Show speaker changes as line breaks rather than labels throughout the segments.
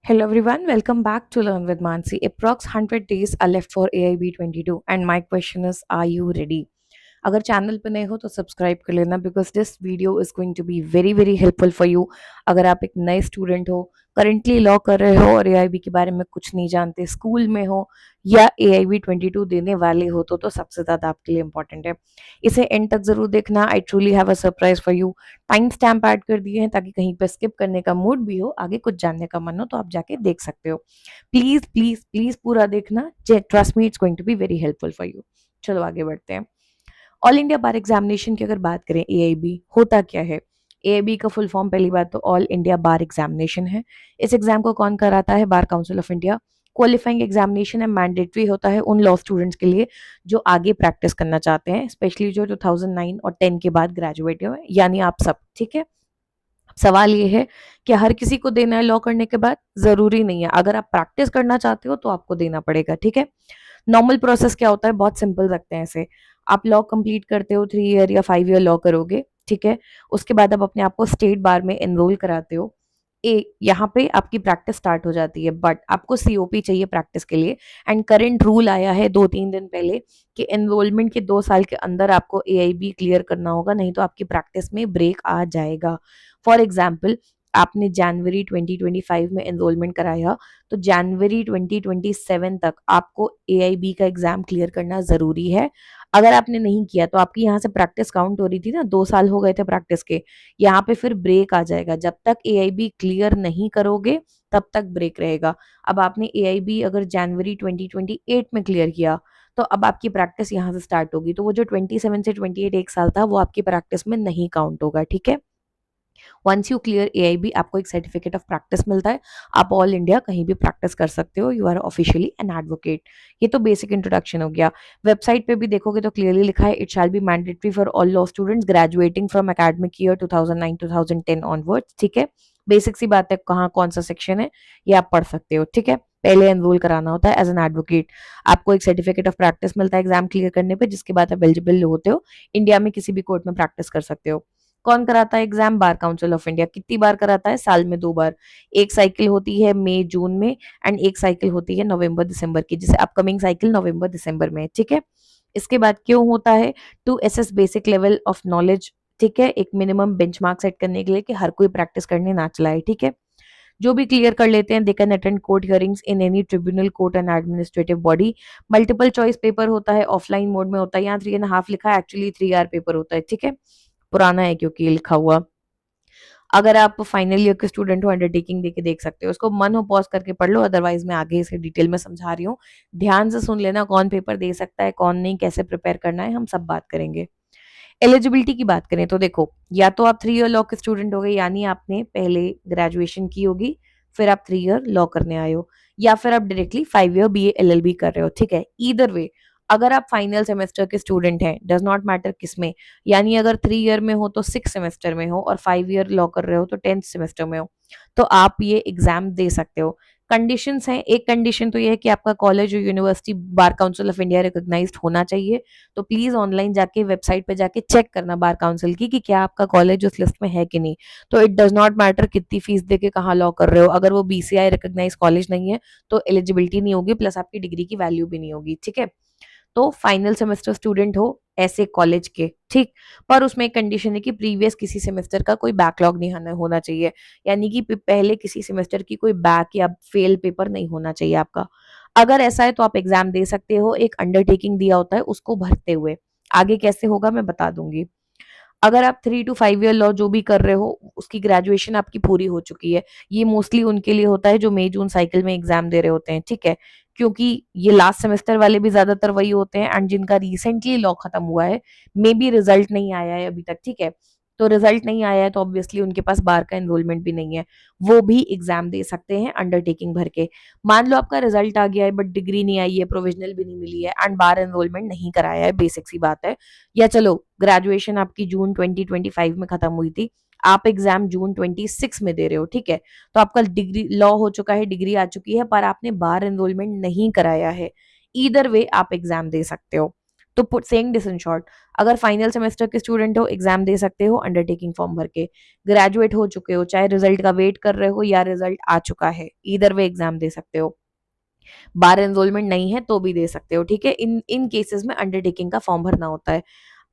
Hello everyone, welcome back to Learn with Mansi. Approx 100 days are left for AIB 22 and my question is, are you ready? अगर channel पे नए हो तो subscribe कर लेना because this video is going to be very very helpful for you. अगर आप एक नए स्टूडेंट हो, करंटली लॉ कर रहे हो और एआईबी के बारे में कुछ नहीं जानते, स्कूल में हो या एआईबी 22 देने वाले हो तो सबसे ज़्यादा आपके लिए इंपॉर्टेंट है। इसे एंड तक ज़रूर देखना। I truly have a surprise for you. Time stamp add कर दिए हैं ताकि कहीं पर स्किप करने का मूड भी हो, आगे कुछ जानने का मन हो तो आप जाके देख सकते हो। प्लीज़ प्लीज़ प्लीज़ पूरा देखना। Trust me, it's going to be very helpful for you. चलो आगे बढ़ते हैं। ऑल इंडिया बार एग्जामिनेशन की अगर बात करें, एआईबी होता क्या है? एआईबी का फुल फॉर्म पहली बात तो ऑल इंडिया बार एग्जामिनेशन है। इस एग्जाम को कौन कराता है? बार council of India. Qualifying examination है, मैंडेटरी होता है उन लॉ स्टूडेंट्स के लिए जो आगे प्रैक्टिस करना चाहते हैं, स्पेशली जो 2009 और 10 के बाद ग्रेजुएट हुए, यानी आप सब। ठीक है। सवाल ये है कि हर किसी को देना है लॉ करने के बाद? जरूरी नहीं है। अगर आप प्रैक्टिस करना चाहते हो तो आपको देना पड़ेगा। ठीक है। नॉर्मल प्रोसेस क्या होता है? बहुत सिंपल रखते हैं इसे। आप लॉ कंप्लीट करते हो, 3 ईयर या 5 ईयर लॉ करोगे। ठीक है। उसके बाद आप अपने आप को स्टेट बार में एनरोल कराते हो। यहाँ पे आपकी प्रैक्टिस स्टार्ट हो जाती है, बट आपको सीओपी चाहिए प्रैक्टिस के लिए। एंड करंट रूल आया है 2-3 दिन पहले कि एनरोलमेंट के 2 साल के अंदर आपको एआईबी क्लियर करना होगा, नहीं तो आपकी प्रैक्टिस में ब्रेक आ जाएगा। फॉर एग्जाम्पल, आपने जनवरी 2025 में एनरोलमेंट कराया तो जनवरी 2027 तक आपको एआईबी का एग्जाम क्लियर करना जरूरी है। अगर आपने नहीं किया तो आपकी यहाँ से प्रैक्टिस काउंट हो रही थी ना, 2 साल हो गए थे प्रैक्टिस के, यहाँ पे फिर ब्रेक आ जाएगा। जब तक एआईबी क्लियर नहीं करोगे तब तक ब्रेक रहेगा। अब आपने एआईबी अगर जनवरी 2028 में क्लियर किया तो अब आपकी प्रैक्टिस यहाँ से स्टार्ट होगी, तो वो जो 27 से 28 एक साल था वो आपकी प्रैक्टिस में नहीं काउंट होगा। ठीक है। वंस यू क्लियर एआईबी आपको एक सर्टिफिकेट ऑफ प्रैक्टिस मिलता है। आप ऑल इंडिया कहीं भी प्रैक्टिस कर सकते हो। You are officially an advocate. ये तो बेसिक इंट्रोडक्शन हो गया। वेबसाइट पे भी देखोगे तो क्लियरली लिखा है, it shall be mandatory for all law students graduating from academic year 2009-2010 onwards. ठीक है। बेसिक सी बात है, कहाँ कौन सा सेक्शन है ये आप पढ़ सकते हो। ठीक है। पहले एनरोल कराना होता है एज एन एडवोकेट। आपको एक सर्टिफिकेट ऑफ प्रैक्टिस मिलता है एग्जाम क्लियर करने पे, जिसके बाद आप एलिजिबल होते हो, इंडिया में किसी भी कोर्ट में प्रैक्टिस कर सकते हो। कौन कराता है exam? Bar council of India. कितनी बार कराता है? साल में 2 बार। एक साइकिल होती है मई जून में एंड एक साइकिल होती है नवंबर दिसंबर की, जैसे अपकमिंग साइकिल नवंबर दिसंबर में। ठीक है। इसके बाद क्यों होता है? To assess basic level of knowledge. ठीक है। एक मिनिमम बेंचमार्क सेट करने के लिए कि हर कोई प्रैक्टिस करने ना चलाए। ठीक है। जो भी क्लियर कर लेते हैं they can attend court hearings in any tribunal, court and administrative body. Multiple choice paper होता है, ऑफलाइन मोड में होता है। यहाँ 3.5 लिखा है, एक्चुअली 3 आवर पेपर होता है। ठीक है। पुराना है क्योंकि ये लिखा हुआ। अगर आप फाइनल ईयर के स्टूडेंट हो, अंडरटेकिंग देके देख सकते हो। उसको मन हो पॉज करके पढ़ लो, अदरवाइज मैं आगे इसे डिटेल में समझा रही हूँ। ध्यान से सुन लेना, कौन पेपर दे सकता है कौन नहीं, कैसे प्रिपेयर करना है, हम सब बात करेंगे। एलिजिबिलिटी की बात करें तो देखो, या तो आप 3 ईयर लॉ के स्टूडेंट हो गए, यानी आपने पहले ग्रेजुएशन की होगी, फिर आप 3 ईयर लॉ करने आए हो, या फिर आप डायरेक्टली 5 ईयर बीए एलएलबी कर रहे हो। ठीक है। ईदर वे, अगर आप फाइनल सेमेस्टर के स्टूडेंट हैं, डज नॉट मैटर किस में, यानी अगर 3 ईयर में हो तो 6 सेमेस्टर में हो, और 5 ईयर लॉ कर रहे हो तो 10th सेमेस्टर में हो, तो आप ये एग्जाम दे सकते हो। कंडीशंस हैं। एक कंडीशन तो ये है कि आपका कॉलेज और university bar council of India recognized होना चाहिए। तो प्लीज ऑनलाइन जाके वेबसाइट पे जाके चेक करना बार काउंसिल की कि क्या आपका कॉलेज उस लिस्ट में है कि नहीं। तो इट डज नॉट मैटर कितनी फीस देके कहाँ लॉ कर रहे हो, अगर वो बीसीआई रिकॉग्नाइज कॉलेज नहीं है तो एलिजिबिलिटी नहीं होगी, प्लस आपकी डिग्री की वैल्यू भी नहीं होगी। ठीक है। तो फाइनल सेमेस्टर स्टूडेंट हो ऐसे कॉलेज के, ठीक, पर उसमें एक कंडीशन है कि प्रीवियस किसी सेमेस्टर का कोई बैकलॉग नहीं होना चाहिए, यानी कि पहले किसी सेमेस्टर की कोई बैक या फेल पेपर नहीं होना चाहिए आपका। अगर ऐसा है तो आप एग्जाम दे सकते हो, एक अंडरटेकिंग दिया होता है उसको भरते हुए। आगे कैसे होगा मैं बता दूंगी। अगर आप 3 to 5 ईयर लॉ जो भी कर रहे हो, उसकी ग्रेजुएशन आपकी पूरी हो चुकी है। ये मोस्टली उनके लिए होता है जो मई जून साइकिल में एग्जाम दे रहे होते हैं। ठीक है। क्योंकि ये लास्ट सेमेस्टर वाले भी ज्यादातर वही होते हैं, एंड जिनका रिसेंटली लॉ खत्म हुआ है, मे बी रिजल्ट नहीं आया है अभी तक। ठीक है। तो रिजल्ट नहीं आया है तो ऑब्वियसली उनके पास बार का एनरोलमेंट भी नहीं है, वो भी एग्जाम दे सकते हैं अंडरटेकिंग भर के। मान लो आपका रिजल्ट आ गया है बट डिग्री नहीं आई है, प्रोविजनल भी नहीं मिली है, एंड बार एनरोलमेंट नहीं कराया है, बेसिक सी बात है। या चलो ग्रेजुएशन आपकी जून 2025 में खत्म हुई थी, आप एग्जाम जून 26 में दे रहे हो। ठीक है। तो आपका डिग्री लॉ हो चुका है, डिग्री आ चुकी है, पर आपने बार एनरोलमेंट नहीं कराया है। ईदर वे आप एग्जाम दे सकते हो। तो सेइंग दिस इन शॉर्ट, अगर फाइनल सेमेस्टर के स्टूडेंट हो एग्जाम दे सकते हो अंडरटेकिंग फॉर्म भर के, ग्रेजुएट हो चुके हो चाहे रिजल्ट का वेट कर रहे हो या रिजल्ट आ चुका है, इधर वे एग्जाम दे सकते हो, बार एनरोलमेंट नहीं है तो भी दे सकते हो, ठीक है। इन इन केसेस में अंडरटेकिंग का फॉर्म भरना होता है।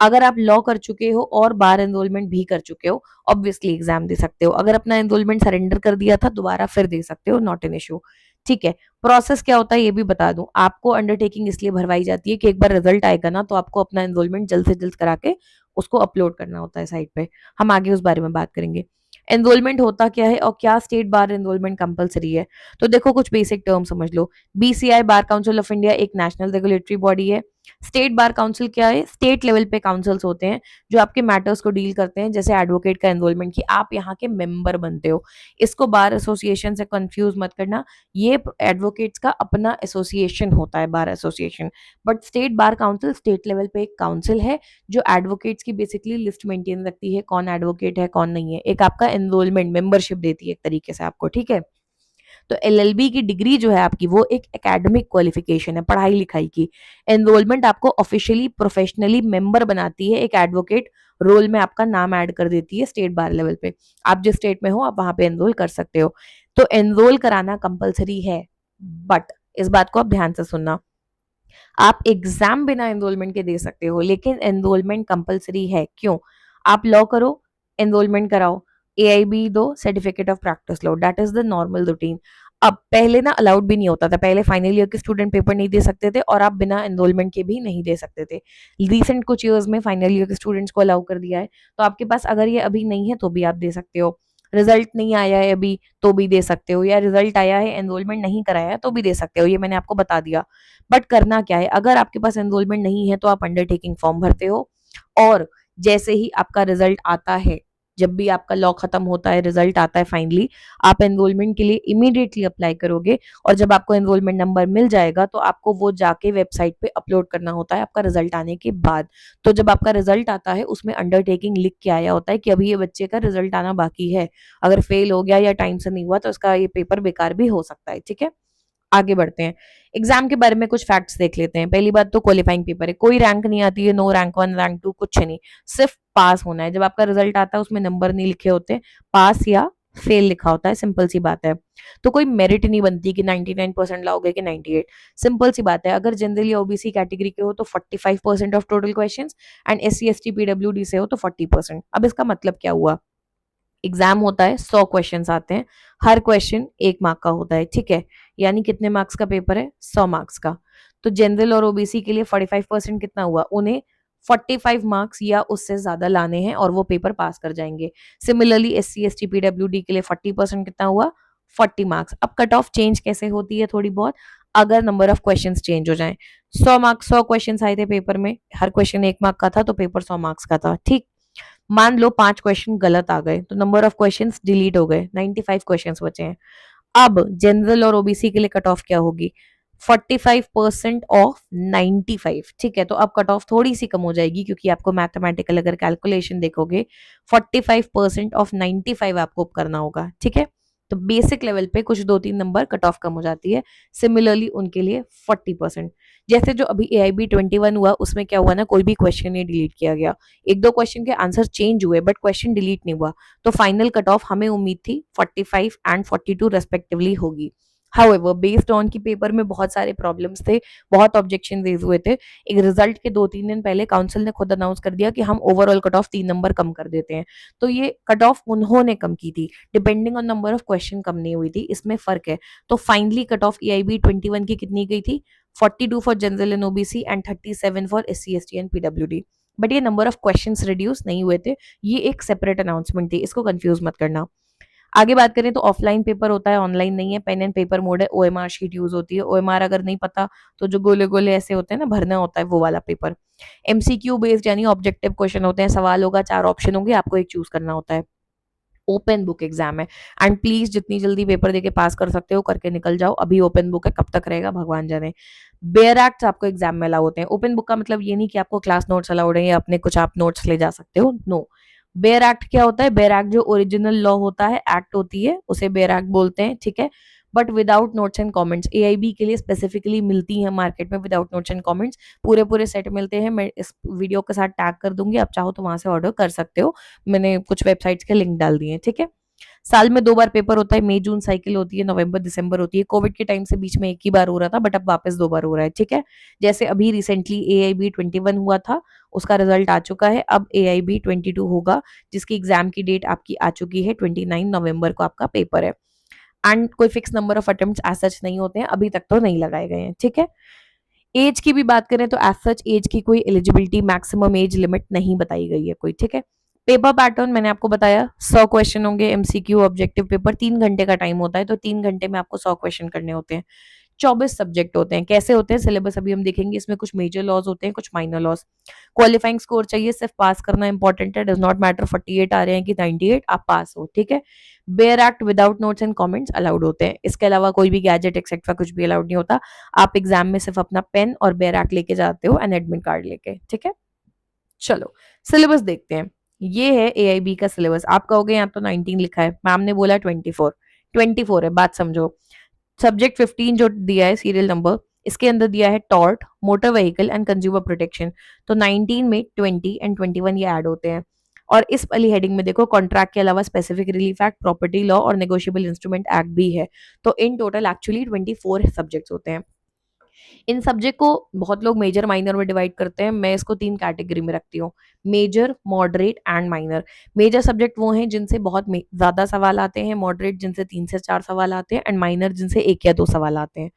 अगर आप लॉ कर चुके हो और बार एनरोलमेंट भी कर चुके हो, ऑब्वियसली एग्जाम दे सकते हो। अगर अपना एनरोलमेंट सरेंडर कर दिया था दोबारा फिर दे सकते हो, नॉट एन इशू, ठीक है। प्रोसेस क्या होता है ये भी बता दूं, आपको अंडरटेकिंग इसलिए भरवाई जाती है कि एक बार रिजल्ट आएगा ना तो आपको अपना एनरोलमेंट जल्द से जल्द करा के उसको अपलोड करना होता है साइट पे। हम आगे उस बारे में बात करेंगे। एनरोलमेंट होता क्या है और क्या स्टेट बार एनरोलमेंट कंपलसरी है, तो देखो कुछ बेसिक टर्म समझ लो। BCI bar council of India एक नेशनल रेगुलेटरी बॉडी है। स्टेट बार काउंसिल क्या है, स्टेट लेवल पे काउंसिल्स होते हैं जो आपके मैटर्स को डील करते हैं, जैसे एडवोकेट का एनरोलमेंट की आप यहाँ के मेंबर बनते हो। इसको बार एसोसिएशन से कंफ्यूज मत करना, ये एडवोकेट्स का अपना एसोसिएशन होता है bar association, but state bar council state level पे एक काउंसिल है जो एडवोकेट्स की बेसिकली लिस्ट मेंटेन रखती है, कौन एडवोकेट है कौन नहीं है, एक आपका एनरोलमेंट मेंबरशिप देती है एक तरीके से आपको, ठीक है। तो एलएलबी की डिग्री जो है आपकी वो एक एकेडमिक क्वालिफिकेशन है, पढ़ाई लिखाई की। एनरोलमेंट आपको ऑफिशियली प्रोफेशनली मेंबर बनाती है, एक एडवोकेट रोल में आपका नाम ऐड कर देती है स्टेट बार लेवल पे। आप जिस स्टेट में हो आप वहां पे एनरोल कर सकते हो। तो एनरोल कराना कंपलसरी है, बट इस बात को आप ध्यान से सुनना, आप एग्जाम बिना एनरोलमेंट के दे सकते हो लेकिन एनरोलमेंट कंपलसरी है। क्यों? आप लॉ करो, एनरोलमेंट कराओ, एआईबी दो, certificate of practice low, that is the normal routine. अब पहले ना अलाउड भी नहीं होता था, पहले फाइनल ईयर के स्टूडेंट पेपर नहीं दे सकते थे और आप बिना एनरोलमेंट के भी नहीं दे सकते थे। रिसेंट कुछ ईयर्स में फाइनल ईयर के स्टूडेंट्स को अलाउ कर दिया है, तो आपके पास अगर ये अभी नहीं है तो भी आप दे सकते हो। रिजल्ट नहीं आया है अभी तो भी दे सकते हो, या रिजल्ट आया है एनरोलमेंट नहीं कराया है तो भी दे सकते हो, ये मैंने आपको बता दिया। बट करना क्या है, अगर आपके पास एनरोलमेंट नहीं है तो आप अंडरटेकिंग फॉर्म भरते हो, और जैसे ही आपका रिजल्ट आता है, जब भी आपका लॉ खत्म होता है रिजल्ट आता है फाइनली, आप एनरोलमेंट के लिए इमीडिएटली अप्लाई करोगे, और जब आपको एनरोलमेंट नंबर मिल जाएगा तो आपको वो जाके वेबसाइट पे अपलोड करना होता है आपका रिजल्ट आने के बाद। तो जब आपका रिजल्ट आता है उसमें अंडरटेकिंग लिख के आया होता है कि अभी ये बच्चे का रिजल्ट आना बाकी है, अगर फेल हो गया या टाइम से नहीं हुआ तो इसका ये पेपर बेकार भी हो सकता है, ठीक है। आगे बढ़ते हैं, एग्जाम के बारे में कुछ फैक्ट्स देख लेते हैं। पहली बात तो क्वालिफाइंग पेपर है, कोई रैंक नहीं आती है, no rank one rank two कुछ नहीं, सिर्फ पास होना है। जब आपका रिजल्ट आता है उसमें नंबर नहीं लिखे होते, पास या फेल लिखा होता है, सिंपल सी बात है। तो कोई मेरिट नहीं बनती कि 99% लाओगे कि 98, सिंपल सी बात है। अगर जनरल या ओबीसी कैटेगरी के हो तो 45% of total questions, and SC ST PWD से हो तो 40%। अब इसका मतलब क्या हुआ, एग्जाम होता है 100 क्वेश्चंस आते हैं, हर क्वेश्चन 1 मार्क का होता है, ठीक है। यानी कितने मार्क्स का पेपर है, 100 मार्क्स का। तो जनरल और ओबीसी के लिए 45% कितना हुआ, उन्हें 45 मार्क्स या उससे ज्यादा लाने हैं और वो पेपर पास कर जाएंगे। सिमिलरली एससी एसटी पीडब्ल्यूडी के लिए 40% कितना हुआ, 40 मार्क्स। अब कट ऑफ चेंज कैसे होती है थोड़ी बहुत, अगर नंबर ऑफ क्वेश्चंस चेंज हो जाए। 100 मार्क्स 100 क्वेश्चंस आए थे पेपर में, हर क्वेश्चन 1 मार्क का था तो पेपर 100 मार्क्स का था, ठीक। मान लो 5 क्वेश्चन गलत आ गए तो नंबर ऑफ क्वेश्चंस डिलीट हो गए, 95 क्वेश्चंस बचे हैं। अब जनरल और ओबीसी के लिए कट ऑफ क्या होगी, 45% ऑफ 95, ठीक है। तो अब कट ऑफ थोड़ी सी कम हो जाएगी क्योंकि आपको मैथमेटिकल अगर कैलकुलेशन देखोगे 45% ऑफ 95 आपको करना होगा, ठीक है। तो बेसिक लेवल पे कुछ 2-3 नंबर कट ऑफ कम हो जाती है। सिमिलरली उनके लिए 40%, जैसे जो अभी AIB 21 हुआ उसमें क्या हुआ ना, कोई भी क्वेश्चन नहीं डिलीट किया गया, 1-2 क्वेश्चन के आंसर चेंज हुए बट क्वेश्चन डिलीट नहीं हुआ। तो फाइनल कट ऑफ हमें उम्मीद थी 45 एंड 42 रेस्पेक्टिवली होगी। हाउएवर बेस्ड ऑन की पेपर में बहुत सारे प्रॉब्लम्स थे, बहुत ऑब्जेक्शन रेज हुए थे, एक रिजल्ट के 2-3 दिन पहले काउंसिल ने खुद अनाउंस कर दिया कि हम ओवरऑल कट ऑफ 3 नंबर कम कर देते हैं। तो ये कट ऑफ उन्होंने कम की थी, depending on number of question कम नहीं हुई थी, इसमें फर्क है। तो फाइनली कट ऑफ AIB 21 की कितनी गई थी, 42 for general and OBC and 37 for SC ST and PWD। But ये नंबर ऑफ क्वेश्चंस रिड्यूस नहीं हुए थे, ये एक सेपरेट अनाउंसमेंट थी, इसको कंफ्यूज मत करना। आगे बात करें तो ऑफलाइन पेपर होता है, ऑनलाइन नहीं है, पेन एंड पेपर मोड है, OMR शीट यूज होती है। OMR अगर नहीं पता तो जो गोले गोले ऐसे होते हैं ना भरना होता है वो वाला पेपर। MCQ बेस्ड यानी ऑब्जेक्टिव क्वेश्चन होते हैं, सवाल होगा, 4 ऑप्शन होंगे, आपको एक चूज करना होता है। ओपन बुक एग्जाम है, एंड प्लीज जितनी जल्दी पेपर देके पास कर सकते हो करके निकल जाओ, अभी ओपन बुक है, कब तक रहेगा भगवान जाने। बेयर एक्ट आपको एग्जाम में अलाउ होते हैं। ओपन बुक का मतलब ये नहीं कि आपको क्लास नोट्स अलाउड है या अपने कुछ आप नोट्स ले जा सकते हो, नो। बेयर एक्ट क्या होता है, बेयर एक्ट जो ओरिजिनल लॉ होता है, एक्ट होती है, उसे बेयर एक्ट बोलते हैं, ठीक है। But without notes and comments. AIB के लिए स्पेसिफिकली मिलती है मार्केट में विदाउट नोट्स एंड कमेंट्स, पूरे पूरे सेट मिलते हैं। मैं इस वीडियो के साथ टैग कर दूंगी, आप चाहो तो वहां से ऑर्डर कर सकते हो, मैंने कुछ वेबसाइट्स के लिंक डाल दिए हैं, ठीक है। साल में 2 बार पेपर होता है, मई जून साइकिल होती है, नवंबर दिसंबर होती है। कोविड के टाइम से बीच में एक ही बार हो रहा था, बट अब वापस 2 बार हो रहा है, ठीक है। जैसे अभी रिसेंटली AIB 21 हुआ था, उसका रिजल्ट आ चुका है, अब AIB 22 होगा, जिसकी एग्जाम की डेट आपकी आ चुकी है, 29 नवंबर को आपका पेपर है। एंड कोई fix number of attempt as such नहीं होते हैं, अभी तक तो नहीं लगाए गए हैं, ठीक है। एज की भी बात करें तो एज सच एज की कोई एलिजिबिलिटी मैक्सिमम एज लिमिट नहीं बताई गई है कोई, ठीक है। पेपर पैटर्न मैंने आपको बताया, 100 क्वेश्चन होंगे, MCQ ऑब्जेक्टिव पेपर, 3 घंटे का टाइम होता है, तो 3 घंटे में आपको 100 क्वेश्चन करने होते हैं। 24 सब्जेक्ट होते हैं। कैसे होते हैं सिलेबस अभी हम देखेंगे, इसमें कुछ मेजर लॉज होते हैं, कुछ माइनर लॉज। क्वालिफाइंग स्कोर चाहिए, सिर्फ पास करना इंपॉर्टेंट है, डज नॉट मैटर 48 आ रहे हैं कि 98, आप पास हो, ठीक है। Bare act without notes and comments allowed होते हैं, इसके अलावा कोई भी गैजेट एक्सेट्रा कुछ भी अलाउड नहीं होता। आप एग्जाम में सिर्फ अपना पेन और बेयर एक्ट लेके जाते हो एंड एडमिट कार्ड लेके, ठीक है। चलो सिलेबस देखते हैं। ये है AIB का सिलेबस। आप कहोगे यहाँ तो 19 लिखा है, मैम ने बोला 24, 24 है, बात समझो। सब्जेक्ट 15 जो दिया है सीरियल नंबर, इसके अंदर दिया है tort, motor vehicle and consumer protection, तो 19 में 20 एंड 21 ये ऐड होते हैं। और इस वाली हेडिंग में देखो, कॉन्ट्रैक्ट के अलावा specific relief act, property law और नेगोशिएबल इंस्ट्रूमेंट एक्ट भी है। तो इन टोटल एक्चुअली 24 सब्जेक्ट्स होते हैं। इन सब्जेक्ट को बहुत लोग मेजर माइनर में डिवाइड करते हैं, मैं इसको 3 कैटेगरी में रखती हूँ, major, moderate and minor. Major subject वो हैं जिनसे बहुत ज्यादा सवाल आते हैं, मॉडरेट जिनसे 3 से 4 सवाल आते हैं, एंड माइनर जिनसे 1 या 2 सवाल आते हैं।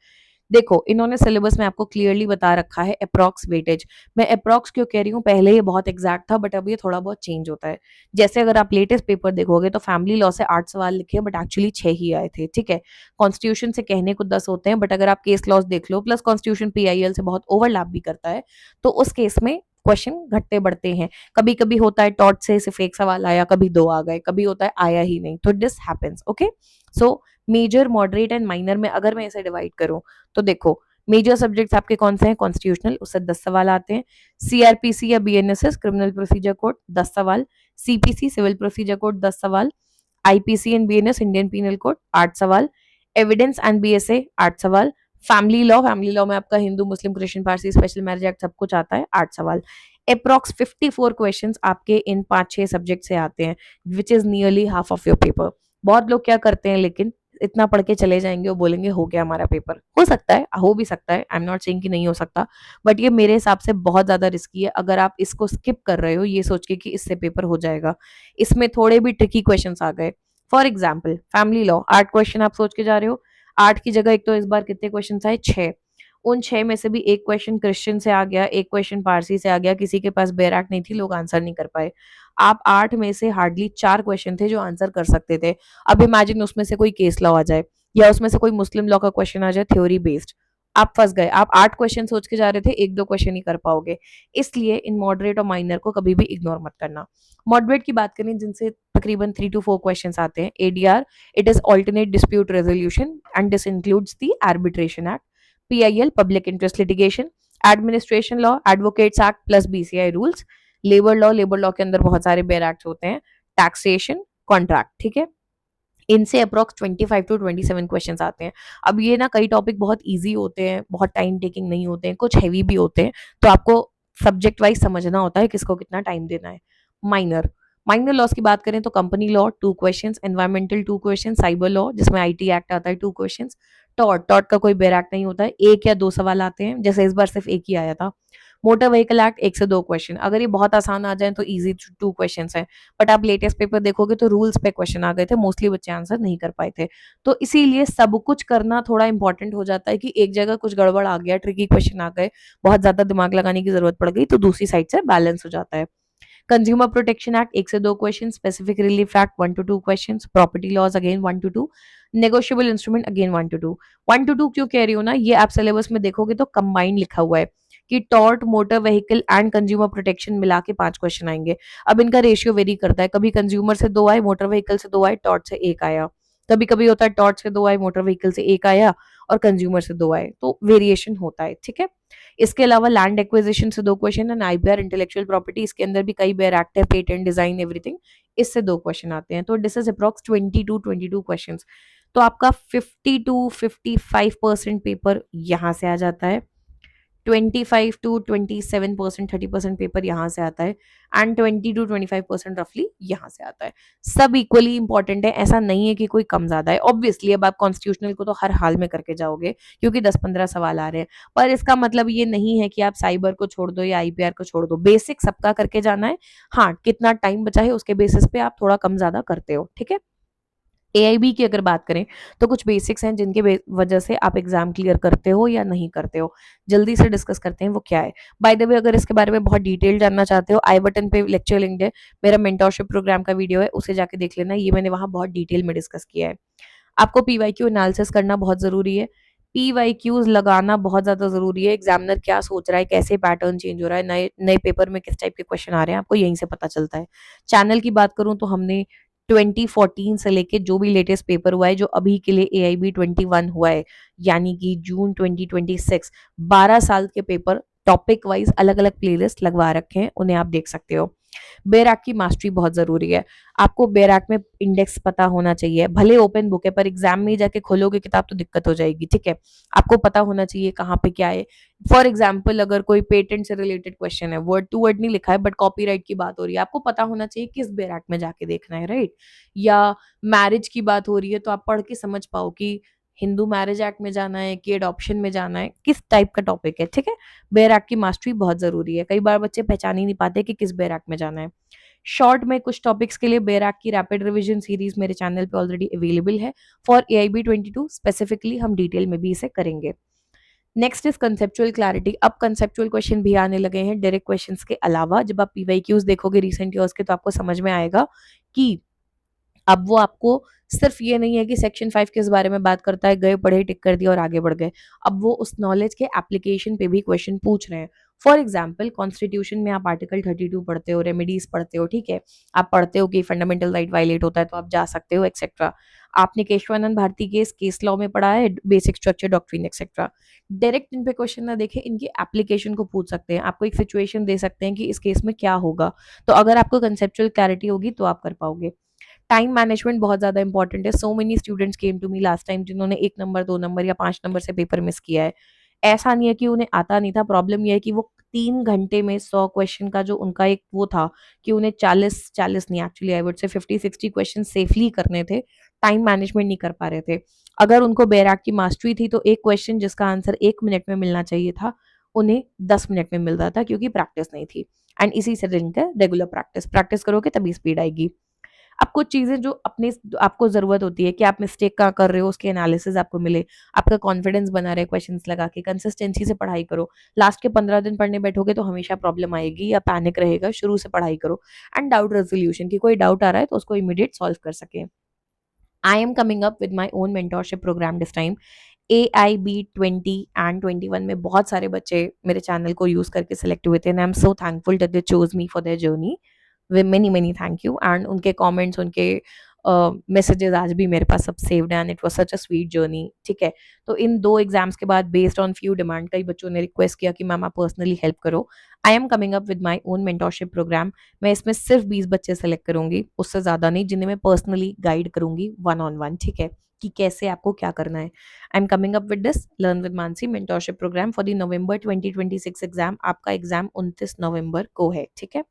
देखो इन्होंने सिलेबस में आपको क्लियरली बता रखा है अप्रॉक्स वेटेज। मैं अप्रॉक्स क्यों कह रही हूँ, पहले ये बहुत एग्जैक्ट था, बट अब ये थोड़ा बहुत चेंज होता है। जैसे अगर आप लेटेस्ट पेपर देखोगे तो फैमिली लॉ से 8 सवाल लिखे बट एक्चुअली 6 ही आए थे, ठीक है। कॉन्स्टिट्यूशन से कहने को 10 होते हैं, बट अगर आप केस लॉज देख लो, प्लस कॉन्स्टिट्यूशन PIL से बहुत ओवरलैप भी करता है, तो उस केस में क्वेश्चन घटते बढ़ते हैं। कभी कभी होता है टॉट से सिर्फ 1 सवाल आया, कभी 2 आ गए, कभी होता है आया ही नहीं, तो this happens, okay. So major, moderate and minor में अगर मैं इसे डिवाइड करूं, तो देखो मेजर सब्जेक्ट्स आपके कौन से हैं, कॉन्स्टिट्यूशनल, उससे 10 सवाल आते हैं। CRPC या BNSS क्रिमिनल प्रोसीजर कोड 10 सवाल। CPC सिविल प्रोसीजर कोड 10 सवाल। IPC and BNS Indian penal code 8 सवाल। एविडेंस एंड BSA 8 सवाल। फैमिली लॉ में आपका Hindu Muslim Christian Parsi special marriage act सब कुछ आता है, 8 सवाल। अप्रॉक्स 54 क्वेश्चन आपके इन 5-6 सब्जेक्ट से आते हैं, which is nearly half of your paper. बहुत लोग क्या करते हैं, लेकिन इतना पढ़ के चले जाएंगे और बोलेंगे हो गया हमारा पेपर। हो सकता है, हो भी सकता है, आई एम नॉट सेइंग कि नहीं हो सकता, बट ये मेरे हिसाब से बहुत ज्यादा रिस्की है अगर आप इसको स्किप कर रहे हो ये सोच के कि इससे पेपर हो जाएगा। इसमें थोड़े भी ट्रिकी क्वेश्चंस आ गए। For example family law 8 question आप सोच के जा रहे हो, 8 की जगह एक तो इस बार कितने क्वेश्चन आए, 6। उन 6 में से भी एक क्वेश्चन क्रिश्चियन से आ गया, एक क्वेश्चन पारसी से आ गया, किसी के पास बैराक नहीं थी, लोग आंसर नहीं कर पाए। आप 8 में से हार्डली 4 क्वेश्चन थे जो आंसर कर सकते थे। अब इमेजिन उसमें से कोई केस लॉ आ जाए, या उसमें से कोई मुस्लिम लॉ का क्वेश्चन आ जाए थ्योरी बेस्ड, आप फंस गए। आप 8 क्वेश्चन सोच के जा रहे थे, 1-2 क्वेश्चन ही कर पाओगे। इसलिए इन मॉडरेट और माइनर को कभी भी इग्नोर मत करना। मॉडरेट की बात करें जिनसे तकरीबन 3 to 4 क्वेश्चन आते हैं, ADR, it is alternate dispute resolution and this includes the arbitration act. PIL public interest litigation. Administration law advocates act plus BCI rules. Labour law के अंदर बहुत सारे बेयर एक्ट होते हैं। टैक्सेशन, कॉन्ट्रैक्ट, ठीक है। इनसे अप्रॉक्स 25 to 27 क्वेश्चन आते हैं। अब ये ना कई टॉपिक बहुत ईजी होते हैं, बहुत टाइम टेकिंग नहीं होते हैं, कुछ हैवी भी होते हैं, तो आपको सब्जेक्ट वाइज समझना होता है किसको कितना टाइम देना है। माइनर, माइनर लॉस की बात करें तो company law 2 question, environmental 2 question, cyber law जिसमें IT एक्ट आता है 2 क्वेश्चन। टॉट का कोई बेर एक्ट नहीं होता है, 1 या 2 सवाल आते हैं, जैसे इस बार सिर्फ एक ही आया था। मोटर व्हीकल एक्ट 1 से 2 क्वेश्चन, अगर ये बहुत आसान आ जाए तो इजी 2 क्वेश्चन है, बट आप लेटेस्ट पेपर देखोगे तो रूल्स पे क्वेश्चन आ गए थे, मोस्टली बच्चे आंसर नहीं कर पाए थे। तो इसीलिए सब कुछ करना थोड़ा इंपॉर्टेंट हो जाता है कि एक जगह कुछ गड़बड़ आ गया, ट्रिकी क्वेश्चन आ गए, बहुत ज्यादा दिमाग लगाने की जरूरत पड़ गई, तो दूसरी साइड से बैलेंस हो जाता है। कंज्यूमर प्रोटेक्शन एक्ट 1 से 2 question, specific relief act 1 to 2 question, property laws again 1 to 2, negotiable instrument again 1 to 2। 1 to 2 क्यों कह रही हूँ ना, ये आप सिलेबस में देखोगे तो कंबाइंड लिखा हुआ है कि tort, motor vehicle and consumer protection मिला के 5 क्वेश्चन आएंगे। अब इनका रेशियो वेरी करता है, कभी कंज्यूमर से 2 आए, मोटर व्हीकल से 2 आए, टॉर्ट से 1 आया। कभी कभी होता है टॉर्ट से 2 आए, मोटर व्हीकल से 1 आया, और कंज्यूमर से 2 आए, तो वेरिएशन होता है, ठीक है। इसके अलावा लैंड एक्विजिशन से 2 question and IPR intellectual property, इसके अंदर भी कई बेयर एक्ट है, पेटेंट, डिजाइन, एवरीथिंग, इससे 2 क्वेश्चन आते हैं। तो this is approx 20 to 22 question. तो आपका 50 to 55% पेपर यहाँ से आ जाता है, 25 to 27%, 30% पेपर यहाँ से आता है, एंड 20 to 25% रफली यहाँ से आता है। सब इक्वली इंपॉर्टेंट है, ऐसा नहीं है कि कोई कम ज्यादा है। ऑब्वियसली अब आप कॉन्स्टिट्यूशनल को तो हर हाल में करके जाओगे क्योंकि 10-15 सवाल आ रहे हैं, पर इसका मतलब ये नहीं है कि आप साइबर को छोड़ दो या आईपीआर को छोड़ दो। बेसिक सबका करके जाना है। हाँ, कितना टाइम बचा है उसके बेसिस पे आप थोड़ा कम ज्यादा करते हो, ठीक है। एआईबी की अगर बात करें तो कुछ बेसिक्स हैं जिनके वजह से आप एग्जाम क्लियर करते हो या नहीं करते हो। जल्दी से डिस्कस करते हैं वो क्या है। बाय द वे, अगर इसके बारे में बहुत डिटेल जानना चाहते हो, आई बटन पे लेक्चर लिंक है, मेरा मेंटोरशिप प्रोग्राम का वीडियो है, उसे जाके देख लेना। ये मैंने वहां बहुत डिटेल में डिस्कस किया है। आपको पीवाईक्यू एनालिसिस करना बहुत जरूरी है। पीवाईक्यूज लगाना बहुत ज्यादा जरूरी है। एग्जामिनर क्या सोच रहा है, कैसे पैटर्न चेंज हो रहा है, नए नए पेपर में किस टाइप के क्वेश्चन आ रहे हैं, आपको यहीं से पता चलता है। चैनल की बात करूं तो हमने 2014 से लेके जो भी लेटेस्ट पेपर हुआ है, जो अभी के लिए AIB 21 हुआ है, यानी कि जून 2026, 12 साल के पेपर टॉपिक वाइज अलग अलग प्लेलिस्ट लगवा रखे हैं, उन्हें आप देख सकते हो। बेरैक की मास्टरी बहुत जरूरी है। आपको बेरैक में इंडेक्स पता होना चाहिए, भले ओपन बुक है पर एग्जाम में जाके खोलोगे किताब तो दिक्कत हो जाएगी, ठीक है। आपको पता होना चाहिए कहाँ पे क्या है। फॉर एग्जाम्पल, अगर कोई पेटेंट से रिलेटेड क्वेश्चन है, वर्ड टू वर्ड नहीं लिखा है बट कॉपीराइट की बात हो रही है, आपको पता होना चाहिए किस बेरैक में जाके देखना है, राइट। या मैरिज की बात हो रही है तो आप पढ़ के समझ पाओ कि हिंदू मैरिज एक्ट में जाना है कि एडॉप्शन में जाना है, किस टाइप का टॉपिक है, ठीक है। बेरैक की मास्टरी बहुत जरूरी है। कई बार बच्चे पहचान ही नहीं पाते कि किस बेरैक में जाना है। शॉर्ट में कुछ टॉपिक्स के लिए बेरैक की रैपिड रिवीजन सीरीज मेरे चैनल पे ऑलरेडी अवेलेबल है। फॉर AIB 22 स्पेसिफिकली हम डिटेल में भी इसे करेंगे। Next is conceptual clarity. अब कंसेप्चुअल क्वेश्चन भी आने लगे हैं डायरेक्ट क्वेश्चंस के अलावा। जब आप पीवाईक्यूज देखोगे रिसेंट ईयर्स के तो आपको समझ में आएगा कि अब वो आपको सिर्फ ये नहीं है कि सेक्शन 5 किस बारे में बात करता है, गए पढ़े टिक कर दिया और आगे बढ़ गए। अब वो उस नॉलेज के एप्लीकेशन पे भी क्वेश्चन पूछ रहे हैं। फॉर एग्जाम्पल, कॉन्स्टिट्यूशन में आप आर्टिकल 32 पढ़ते हो, रेमेडीज पढ़ते हो, ठीक है। आप पढ़ते हो कि फंडामेंटल राइट वायलेट होता है तो आप जा सकते हो, एक्सेट्रा। आपने केशवानंद भारती केस लॉ में पढ़ा है, basic structure doctrine, etcetera. Direct इन पे क्वेश्चन ना देखे, इनकी एप्लीकेशन को पूछ सकते हैं, आपको एक सिचुएशन दे सकते हैं कि इस केस में क्या होगा। तो अगर आपको कंसेप्चुअल क्लैरिटी होगी तो आप कर पाओगे। टाइम मैनेजमेंट बहुत ज्यादा इंपॉर्टेंट है। So many students came to me last time जिन्होंने 1 नंबर, 2 नंबर या 5 नंबर से पेपर मिस किया है। ऐसा नहीं है कि उन्हें आता नहीं था, प्रॉब्लम यह है कि वो 3 घंटे में 100 क्वेश्चन का जो उनका एक वो था कि उन्हें 40 नहीं, actually I would say 50-60 question safely करने थे। टाइम मैनेजमेंट नहीं कर पा रहे थे। अगर उनको बेरैक की मास्टरी थी तो एक क्वेश्चन जिसका आंसर 1 मिनट में मिलना चाहिए था, उन्हें 10 मिनट में मिल रहा था क्योंकि प्रैक्टिस नहीं थी। एंड इसी से लिंक है रेगुलर प्रैक्टिस। प्रैक्टिस करोगे तभी स्पीड आएगी। अब कुछ चीजें जो अपने आपको जरूरत होती है कि आप मिस्टेक कहाँ कर रहे हो, उसके एनालिसिस आपको मिले, आपका कॉन्फिडेंस बना रहे, क्वेश्चंस लगा के कंसिस्टेंसी से पढ़ाई करो। लास्ट के 15 दिन पढ़ने बैठोगे तो हमेशा प्रॉब्लम आएगी या पैनिक रहेगा। शुरू से पढ़ाई करो। एंड डाउट रेजोल्यूशन, की कोई डाउट आ रहा है तो उसको इमीडिएट सॉल्व कर सके। I am coming up with my own mentorship program this time. AIB 20 and 21 में बहुत सारे बच्चे मेरे चैनल को यूज करके सिलेक्ट हुए थे and I am so thankful that they chose me for their journey. Way many many thank you. And उनके कमेंट्स, उनके मैसेजेस आज भी मेरे पास सब सेव्ड हैं and it was such a sweet journey, ठीक है। तो इन 2 एग्जाम्स के बाद बेस्ड ऑन फ्यू डिमांड, कई बच्चों ने रिक्वेस्ट किया कि मैम आप पर्सनली हेल्प करो। I am coming up with my own mentorship program. मैं इसमें सिर्फ 20 बच्चे सेलेक्ट करूंगी, उससे ज्यादा नहीं, जिन्हें मैं पर्सनली गाइड करूंगी वन ऑन वन, ठीक है, कि कैसे आपको क्या करना है। I am coming up with this learn with Mansi mentorship program for the November 2026 exam. आपका एग्जाम 29 नवंबर को है, ठीक है।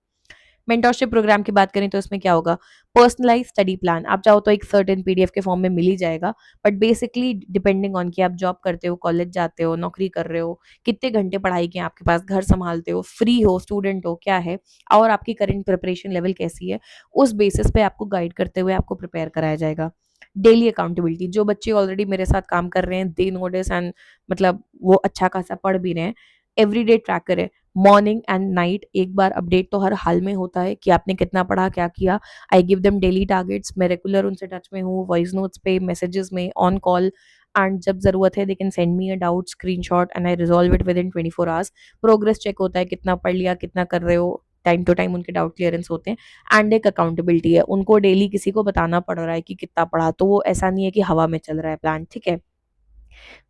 मेंटोरशिप प्रोग्राम की बात करें तो इसमें क्या होगा, पर्सनलाइज स्टडी प्लान। आप चाहो तो एक सर्टेन PDF के फॉर्म में मिल ही जाएगा, बट बेसिकली डिपेंडिंग ऑन कि आप जॉब करते हो, कॉलेज जाते हो, नौकरी कर रहे हो, कितने घंटे पढ़ाई के आपके पास, घर संभालते हो, फ्री हो, स्टूडेंट हो, क्या है, और आपकी करंट प्रिपरेशन लेवल कैसी है, उस बेसिस पे आपको गाइड करते हुए आपको प्रिपेयर कराया जाएगा। डेली अकाउंटेबिलिटी, जो बच्चे ऑलरेडी मेरे साथ काम कर रहे हैं, दे नो दिस एंड मतलब वो अच्छा खासा पढ़ भी रहे हैं। एवरीडे ट्रैकर है, मॉर्निंग एंड नाइट एक बार अपडेट तो हर हाल में होता है कि आपने कितना पढ़ा, क्या किया। I give them daily targets. मैं रेगुलर उनसे टच में हूँ, वॉइस नोट्स पे, मैसेजेस में, ऑन कॉल। एंड जब जरूरत है they can send me a doubt screenshot and I resolve it within 24 hours. Progress check होता है, कितना पढ़ लिया, कितना कर रहे हो, टाइम टू टाइम उनके डाउट क्लियरेंस होते हैं। एंड एक अकाउंटेबिलिटी है, उनको डेली किसी को बताना पड़ रहा है कि कितना पढ़ा, तो वो ऐसा नहीं है कि हवा में चल रहा है प्लान, ठीक है।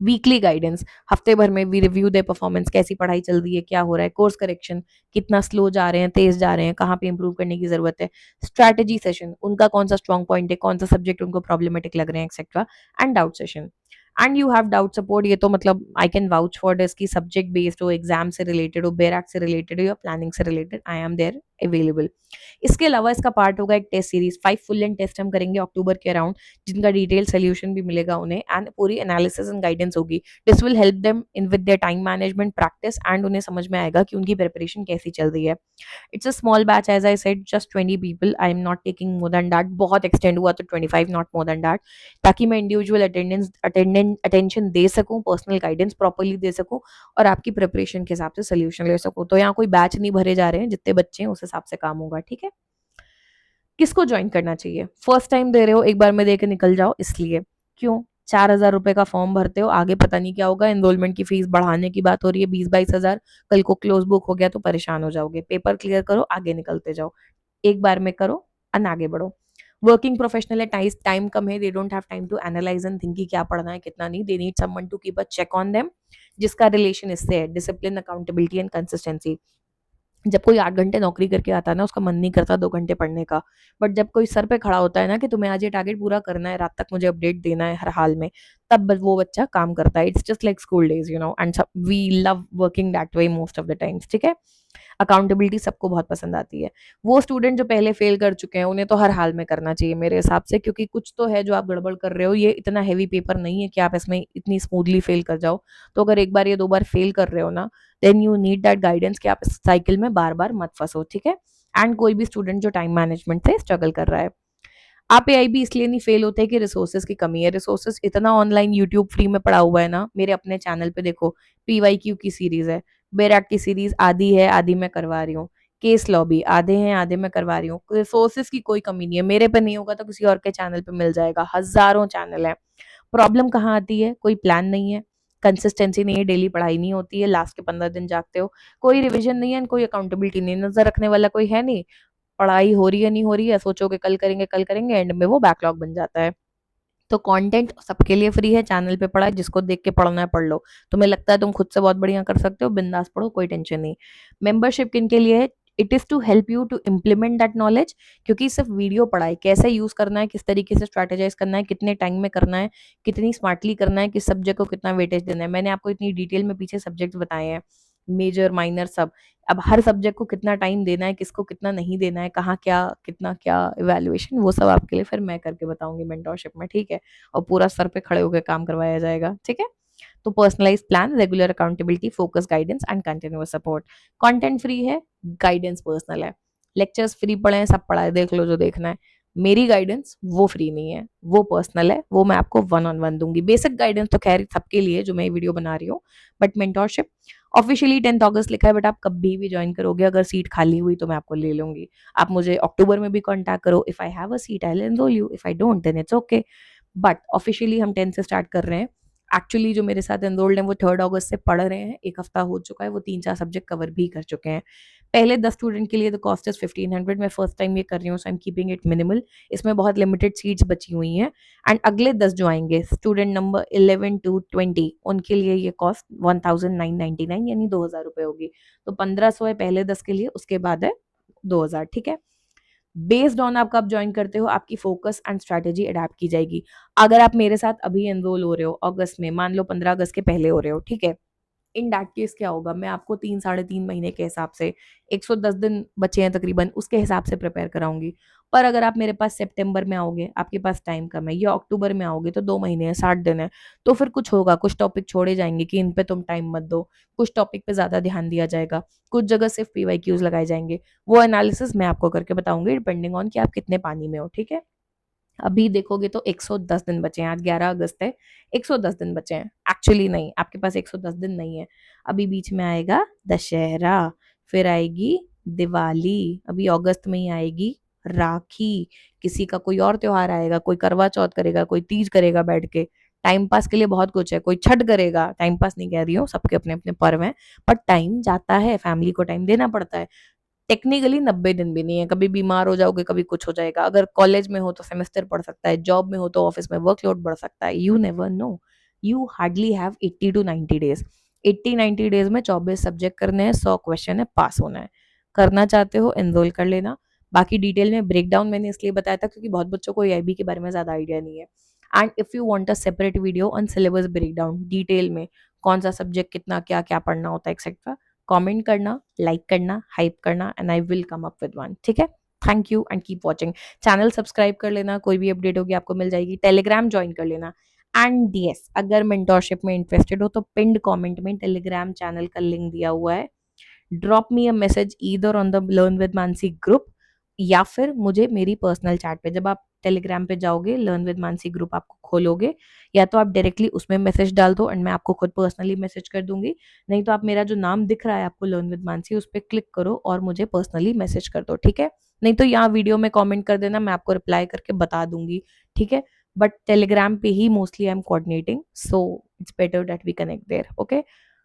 वीकली गाइडेंस, हफ्ते भर में वी रिव्यू दे परफॉर्मेंस, कैसी पढ़ाई चल रही है, क्या हो रहा है, कोर्स करेक्शन, कितना स्लो जा रहे हैं, तेज जा रहे हैं, कहाँ पे इंप्रूव करने की जरूरत है, स्ट्रैटेजी सेशन, उनका कौन सा स्ट्रॉन्ग पॉइंट है, कौन सा सब्जेक्ट उनको प्रॉब्लमेटिक लग रहे हैं, etcetera, and doubt session. And you have doubt support, ये तो मतलब I can vouch for this की सब्जेक्ट बेस्ड हो, एग्जाम से रिलेटेड हो, बेरैक से रिलेटेड हो या प्लानिंग से related, I am there available. इसके अलावा इसका पार्ट होगा एक test series, 5 full end test हम करेंगे अक्टूबर के अराउंड, जिनका डिटेल सोल्यूशन भी मिलेगा उन्हें एंड पूरी एनालिसिस एंड गाइडेंस होगी। This will help them in with their time management practice and उन्हें समझ में आएगा कि उनकी प्रिपरेशन कैसी चल रही है। It's a small batch as I said, just 20 people, I am not taking more than that, बहुत एक्सटेंड हुआ तो 25, नॉट मोर देन दैट, ताकि मैं इंडिविजुअल अटेंशन दे सकूं, पर्सनल गाइडेंस प्रॉपरली दे सकूं और आपकी प्रिपरेशन के हिसाब से सोल्यूशन ले सकूं। तो यहाँ कोई बैच नहीं भरे जा रहे हैं, जितने बच्चे हैं उस हिसाब से काम होगा, ठीक है। किसको ज्वाइन करना चाहिए? फर्स्ट टाइम दे रहे हो, एक बार में दे के निकल जाओ, इसलिए क्यों? 4,000 रुपए का फॉर्म भरते हो, आगे पता नहीं क्या होगा, एनरोलमेंट की फीस बढ़ाने की बात हो रही है, 20-22 हजार, कल को क्लोज बुक हो गया तो परेशान हो जाओगे। पेपर क्लियर करो, आगे निकलते जाओ, एक बार में करो और आगे बढ़ो। वर्किंग प्रोफेशनल है, टाइम कम है, they don't have time to analyse and think कि क्या पढ़ना है कितना नहीं, they need someone to keep a check on them, जिसका रिलेशन इससे है, डिसिप्लिन, अकाउंटेबिलिटी एंड कंसिस्टेंसी। जब कोई 8 घंटे नौकरी करके आता है ना, उसका मन नहीं करता 2 घंटे पढ़ने का, बट जब कोई सर पे खड़ा होता है ना कि तुम्हें आज ये टारगेट पूरा करना है, रात तक मुझे अपडेट देना है हर हाल में, तब वो बच्चा काम करता है। It's just like school days, you know, and we love working that way most of the times, ठीक है। अकाउंटेबिलिटी सबको बहुत पसंद आती है। वो स्टूडेंट जो पहले फेल कर चुके हैं उन्हें तो हर हाल में करना चाहिए मेरे हिसाब से, क्योंकि कुछ तो है जो आप गड़बड़ कर रहे हो, ये इतना हैवी पेपर नहीं है कि आप इसमें इतनी स्मूथली फेल कर जाओ। तो अगर एक बार या 2 बार फेल कर रहे हो ना, then you need that guidance कि आप इस साइकिल में बार बार मत फंसो, ठीक है। एंड कोई भी स्टूडेंट जो टाइम मैनेजमेंट से स्ट्रगल कर रहा है, आप एआईबी इसलिए नहीं फेल होते कि रिसोर्सेज की कमी है, रिसोर्सेज इतना ऑनलाइन यूट्यूब फ्री में पड़ा हुआ है ना, मेरे अपने चैनल पे देखो, पीवाईक्यू की सीरीज है, बेरैक की सीरीज आधी है, आधी मैं करवा रही हूँ, केस लॉबी आधे हैं, आधे मैं करवा रही हूँ, रिसोर्सेज की कोई कमी नहीं है, मेरे पे नहीं होगा तो किसी और के चैनल पे मिल जाएगा, हजारों चैनल है। प्रॉब्लम कहाँ आती है? कोई प्लान नहीं है, कंसिस्टेंसी नहीं है, डेली पढ़ाई नहीं होती है, लास्ट के 15 दिन जागते हो, कोई रिविजन नहीं है, कोई अकाउंटेबिलिटी नहीं, नजर रखने वाला कोई है नहीं, पढ़ाई हो रही है नहीं हो रही है, सोचोगे कल करेंगे, एंड में वो बैकलॉग बन जाता है। तो कंटेंट सबके लिए फ्री है, चैनल पे पढ़ा है, जिसको देख के पढ़ना है पढ़ लो, तुम्हें लगता है तुम खुद से बहुत बढ़िया कर सकते हो, बिंदास पढ़ो, कोई टेंशन नहीं। मेंबरशिप किन के लिए है? It is to help you to implement that knowledge, क्योंकि सिर्फ वीडियो पढ़ाई कैसे यूज करना है, किस तरीके से स्ट्रैटेजाइज करना है, कितने टाइम में करना है, कितनी स्मार्टली करना है, किस सब्जेक्ट को कितना वेटेज देना है, मैंने आपको इतनी डिटेल में पीछे सब्जेक्ट बताए हैं, मेजर माइनर सब। अब हर सब्जेक्ट को कितना टाइम देना है, किसको कितना नहीं देना है, कहाँ क्या कितना क्या इवेल्युएशन, वो सब आपके लिए फिर मैं करके बताऊंगी मेंटोरशिप में, ठीक है। और पूरा सर पे खड़े होकर काम करवाया जाएगा, ठीक है। तो personalise plan, regular accountability, focus guidance and continuous support. Content free है, गाइडेंस पर्सनल है, लेक्चर्स फ्री पढ़े हैं, सब पढ़ा है, देख लो जो देखना है। मेरी गाइडेंस वो फ्री नहीं है, वो पर्सनल है, वो मैं आपको 1-on-1 दूंगी। बेसिक गाइडेंस तो खैर सबके लिए जो मैं वीडियो बना रही हूँ, बट मेंटोरशिप ऑफिशियली 10 अगस्त लिखा है, बट आप कभी भी ज्वाइन करोगे, अगर सीट खाली हुई तो मैं आपको ले लूंगी। आप मुझे अक्टूबर में भी कॉन्टैक्ट करो, if I have a seat I will enrol you, if I don't then it's okay. But officially हम 10 से स्टार्ट कर रहे हैं। एक्चुअली जो मेरे साथ एनरोल्ड हैं वो 3 अगस्त से पढ़ रहे हैं, एक हफ्ता हो चुका है, वो 3-4 सब्जेक्ट कवर भी कर चुके हैं। पहले 10 स्टूडेंट के लिए द कॉस्ट इज 1500, मैं फर्स्ट टाइम ये कर रही हूँ, so I am keeping it minimal. इसमें बहुत लिमिटेड सीट्स बची हुई हैं, एंड अगले 10 जो आएंगे, स्टूडेंट नंबर 11 to 20, उनके लिए ये कॉस्ट 1999 यानी 2,000 रुपये होगी। तो 1,500 है पहले 10 के लिए, उसके बाद है 2,000, ठीक है। बेस्ड ऑन आप कब ज्वाइन करते हो, आपकी फोकस एंड स्ट्रैटेजी अडेप्ट की जाएगी। अगर आप मेरे साथ अभी एनरोल हो रहे हो अगस्त में, मान लो 15 अगस्त के पहले हो रहे हो, ठीक है, इन दैट केस क्या होगा, मैं आपको 3-3.5 महीने के हिसाब से, 110 दिन बचे हैं तकरीबन, उसके हिसाब से प्रिपेयर कराऊंगी। पर अगर आप मेरे पास सितंबर में आओगे, आपके पास टाइम कम है, या अक्टूबर में आओगे तो 2 महीने है, 60 दिन है, तो फिर कुछ होगा, कुछ टॉपिक छोड़े जाएंगे कि इन पे तुम टाइम मत दो, कुछ टॉपिक पे ज्यादा ध्यान दिया जाएगा, कुछ जगह सिर्फ पीवाईक्यूज लगाए जाएंगे। वो एनालिसिस मैं आपको करके बताऊंगी, डिपेंडिंग ऑन कि आप कितने पानी में हो, ठीक है। अभी देखोगे तो 110 दिन बचे हैं, आज 11 अगस्त है, 110 दिन बचे हैं, एक्चुअली नहीं, आपके पास 110 दिन नहीं है। अभी बीच में आएगा दशहरा, फिर आएगी दिवाली, अभी अगस्त में ही आएगी राखी, किसी का कोई और त्योहार आएगा, कोई करवा चौथ करेगा, कोई तीज करेगा बैठ के। टाइम पास के लिए बहुत कुछ है, कोई छठ करेगा, टाइम पास नहीं कह रही हूँ, सबके अपने अपने पर्व हैं, पर टाइम जाता है, फैमिली को टाइम देना पड़ता है। टेक्निकली 90 दिन भी नहीं है, कभी बीमार हो जाओगे, कभी कुछ हो जाएगा, अगर कॉलेज में हो तो सेमेस्टर पढ़ सकता है, जॉब में हो तो ऑफिस में वर्कलोड बढ़ सकता है, you never know. You hardly have 80 to 90 days. 80-90 days में 24 सब्जेक्ट करने हैं, 100 क्वेश्चन है, पास होना है। करना चाहते हो एनरोल कर लेना। बाकी डिटेल में ब्रेकडाउन मैंने इसलिए बताया था क्योंकि बहुत बच्चों को एआईबी के बारे में ज़्यादा आइडिया नहीं है। And if you want a separate video on syllabus breakdown detail में, कौन सा सब्जेक्ट कितना क्या क्या पढ़ना होता है एक्सेट्रा, कमेंट करना, लाइक करना, हाइप करना, and I will come up with one. ठीक है, thank you and keep watching. Channel subscribe कर लेना, कोई भी अपडेट होगी आपको मिल जाएगी। टेलीग्राम ज्वाइन कर लेना। एंड यस, अगर मेंटोरशिप में इंटरेस्टेड हो तो पिंड कमेंट में टेलीग्राम चैनल का लिंक दिया हुआ है। Drop me a message either on the learn with Mansi group या फिर मुझे मेरी पर्सनल चैट पे, जब आप टेलीग्राम पे जाओगे लर्न विद मानसी ग्रुप आपको खोलोगे, या तो आप डायरेक्टली उसमें मैसेज डाल दो एंड मैं आपको खुद पर्सनली मैसेज कर दूंगी। नहीं तो आप मेरा जो नाम दिख रहा है आपको लर्न विद मानसी, उस पर क्लिक करो और मुझे पर्सनली मैसेज कर दो। ठीक है, नहीं तो यहाँ वीडियो में कमेंट कर देना, मैं आपको रिप्लाई करके बता दूंगी। ठीक है, बट टेलीग्राम पे ही mostly I am coordinating, so it's better that we connect there. Okay,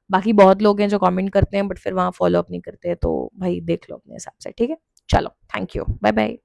बाकी बहुत लोग हैं जो कमेंट करते हैं बट फिर वहां फॉलो अप नहीं करते हैं, तो भाई देख लो अपने हिसाब से। ठीक है, चलो, थैंक यू, बाय बाय।